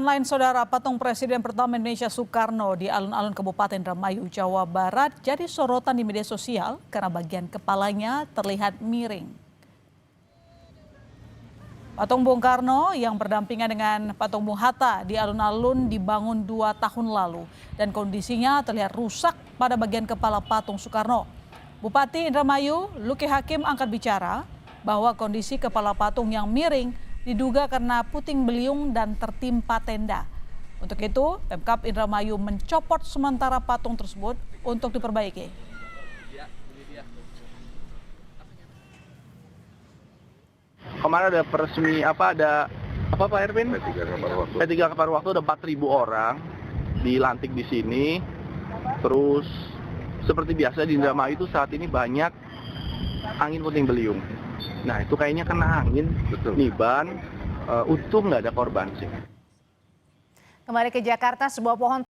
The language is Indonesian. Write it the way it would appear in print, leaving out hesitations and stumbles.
lain, Saudara, patung Presiden pertama Indonesia Soekarno di alun-alun Kabupaten Indramayu, Jawa Barat jadi sorotan di media sosial karena bagian kepalanya terlihat miring. Patung Bung Karno yang berdampingan dengan patung Bung Hatta di alun-alun dibangun 2 tahun lalu dan kondisinya terlihat rusak pada bagian kepala patung Soekarno. Bupati Indramayu, Luki Hakim, angkat bicara bahwa kondisi kepala patung yang miring diduga karena puting beliung dan tertimpa tenda. Untuk itu, Pemkab Indramayu mencopot sementara patung tersebut untuk diperbaiki. Kemarin ada peresmi ada Pak Erwin? P3 Kapar Waktu ada 4.000 orang dilantik di sini. Terus seperti biasa di Indramayu itu saat ini banyak angin puting beliung. Nah itu kayaknya kena angin, niban, untung nggak ada korban sih. Kembali ke Jakarta, sebuah pohon